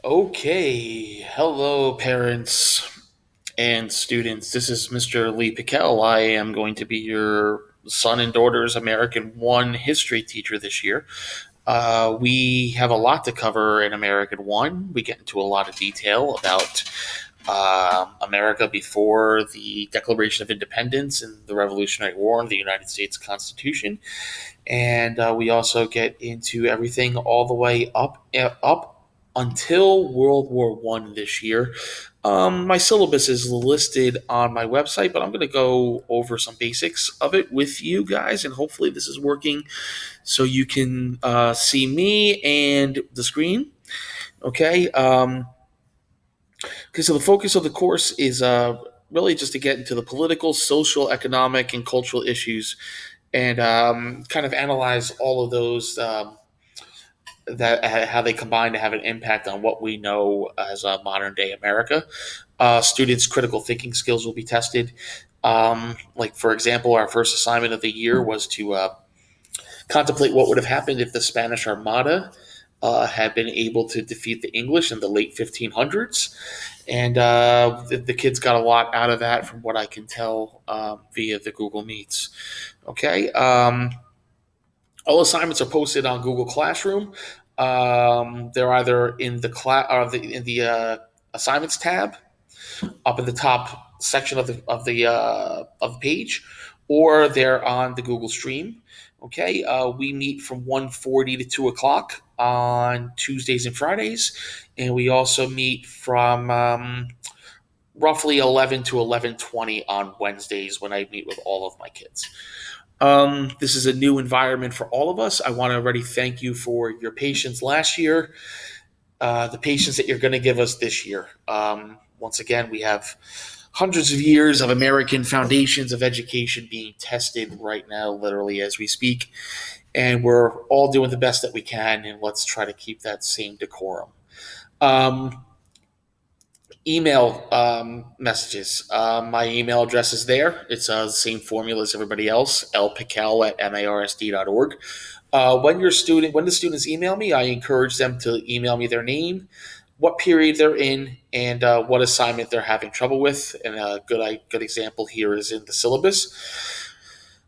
Okay, hello, parents and students. This is Mr. Lee Piquel. I am going to be your son and daughter's American 1 history teacher this year. We have a lot to cover in American 1. We get into a lot of detail about America before the Declaration of Independence and the Revolutionary War and the United States Constitution. And we also get into everything all the way up until World War One this year. My syllabus is listed on my website, but I'm going to go over some basics of it with you guys, and hopefully this is working so you can see me and the screen. Okay. So the focus of the course is really just to get into the political, social, economic, and cultural issues and kind of analyze all of those that how they combine to have an impact on what we know as modern day America. Students' critical thinking skills will be tested. Like for example, our first assignment of the year was to contemplate what would have happened if the Spanish Armada had been able to defeat the English in the late 1500s. And the kids got a lot out of that, from what I can tell via the Google Meets. Okay. All assignments are posted on Google Classroom. They're either in the assignments tab up in the top section of the page, or they're on the Google Stream. Okay, we meet from 1:40 to 2 o'clock on Tuesdays and Fridays, and we also meet from roughly 11 to 11:20 on Wednesdays when I meet with all of my kids. This is a new environment for all of us. I want to already thank you for your patience last year, the patience that you're going to give us this year. Once again, we have hundreds of years of American foundations of education being tested right now, literally as we speak. And we're all doing the best that we can, and let's try to keep that same decorum. Um, Email messages. My email address is there. It's the same formula as everybody else, lpiquel at marsd.org. When the students email me, I encourage them to email me their name, what period they're in, and what assignment they're having trouble with. And a good example here is in the syllabus.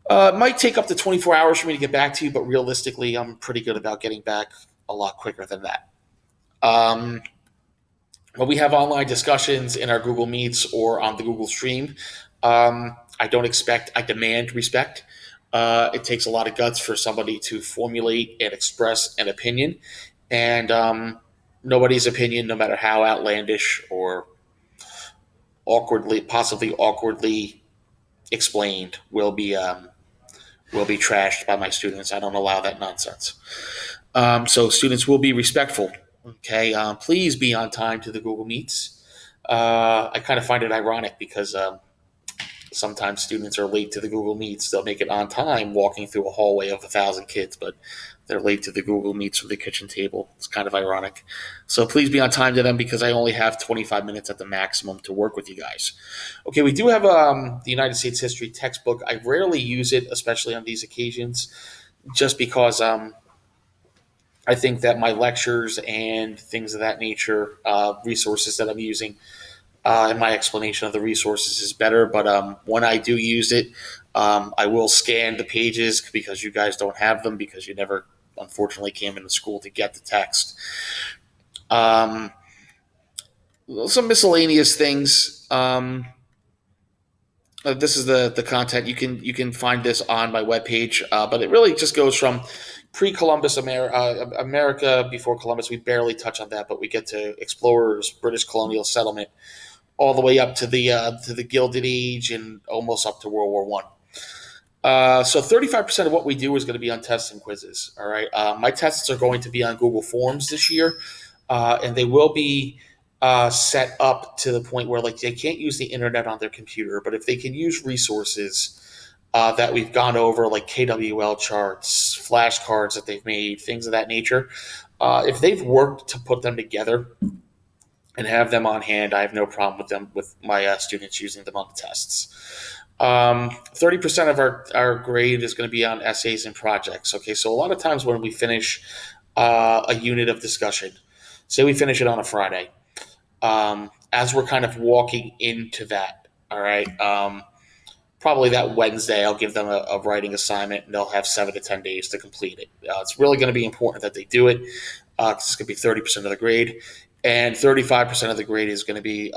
It might take up to 24 hours for me to get back to you, but realistically, I'm pretty good about getting back a lot quicker than that. Um, when we have online discussions in our Google Meets or on the Google Stream, I demand respect. It takes a lot of guts for somebody to formulate and express an opinion, and nobody's opinion, no matter how outlandish or possibly awkwardly explained, will be trashed by my students. I don't allow that nonsense. So students will be respectful. Okay, please be on time to the Google Meets. I kind of find it ironic because sometimes students are late to the Google Meets. They'll make it on time walking through a hallway of 1,000 kids, but they're late to the Google Meets from the kitchen table. It's kind of ironic. So please be on time to them because I only have 25 minutes at the maximum to work with you guys. Okay, we do have the United States history textbook. I rarely use it, especially on these occasions, just because I think that my lectures and things of that nature, resources that I'm using, and my explanation of the resources is better. But when I do use it, I will scan the pages because you guys don't have them because you never, unfortunately, came into school to get the text. Um, some miscellaneous things. This is the content. You can find this on my webpage, but it really just goes from pre-Columbus America before Columbus. We barely touch on that, but we get to explorers, British colonial settlement, all the way up to the Gilded Age and almost up to World War One. So 35% of what we do is going to be on tests and quizzes. All right, my tests are going to be on Google Forms this year, and they will be set up to the point where like they can't use the internet on their computer, but if they can use resources that we've gone over, like KWL charts, flashcards that they've made, things of that nature, if they've worked to put them together and have them on hand, I have no problem with my students using them on the tests. 30% of our grade is going to be on essays and projects. Okay, so a lot of times when we finish a unit of discussion, Say we finish it on a Friday. As we're kind of walking into that, all right, probably that Wednesday, I'll give them a writing assignment, and they'll have 7 to 10 days to complete it. It's really going to be important that they do it, because it's going to be 30% of the grade, and 35% of the grade is going to be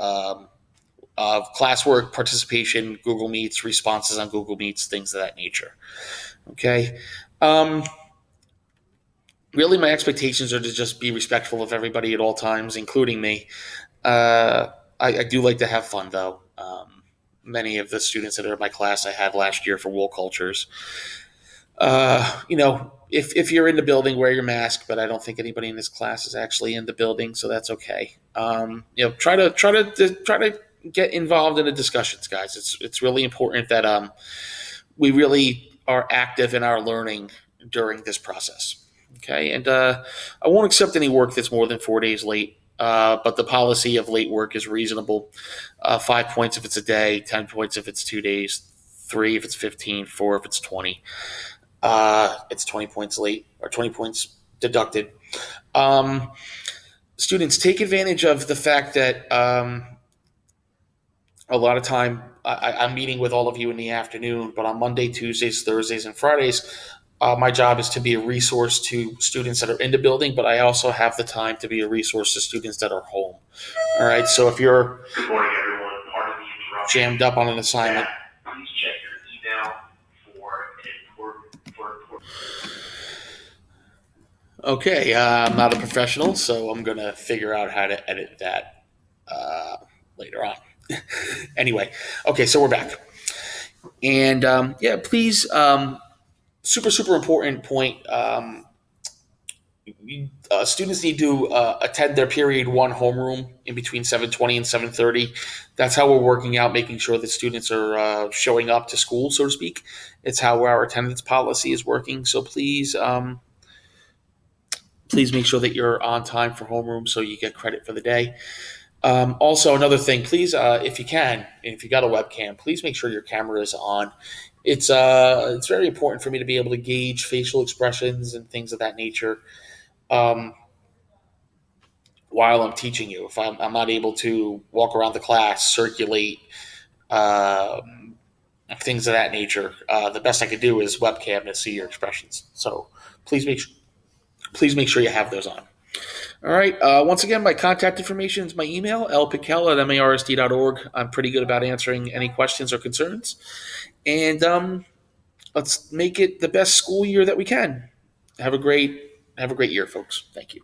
classwork, participation, Google Meets, responses on Google Meets, things of that nature. Okay. Um, Really, my expectations are to just be respectful of everybody at all times, including me. I do like to have fun, though. Many of the students that are in my class I had last year for Wool Cultures. If you're in the building, wear your mask. But I don't think anybody in this class is actually in the building, so that's okay. Try to get involved in the discussions, guys. It's really important that we really are active in our learning during this process. Okay, and I won't accept any work that's more than 4 days late. But the policy of late work is reasonable. 5 points if it's a day, 10 points if it's 2 days, three if it's 15, four if it's 20. It's 20 points late or 20 points deducted. Um, Students, take advantage of the fact that a lot of time I'm meeting with all of you in the afternoon, but on Monday, Tuesdays, Thursdays, and Fridays, my job is to be a resource to students that are in the building, but I also have the time to be a resource to students that are home. All right, so if you're Good morning, everyone. Pardon the interruption. jammed up on an assignment, Please check your email for important. okay, I'm not a professional, so I'm going to figure out how to edit that later on. Anyway, okay, so we're back. And yeah, please, super, super important point. Students need to attend their period one homeroom in between 7:20 and 7:30. That's how we're working out, making sure that students are showing up to school, so to speak. It's how our attendance policy is working. So please make sure that you're on time for homeroom so you get credit for the day. Also, another thing, please, if you can, and if you got a webcam, please make sure your camera is on. It's very important for me to be able to gauge facial expressions and things of that nature. Um, while I'm teaching you. If I'm not able to walk around the class, circulate, things of that nature, the best I could do is webcam to see your expressions. So please please make sure you have those on. All right. Once again, my contact information is my email, lpichel@marsd.org. I'm pretty good about answering any questions or concerns. And let's make it the best school year that we can. Have a great year, folks. Thank you.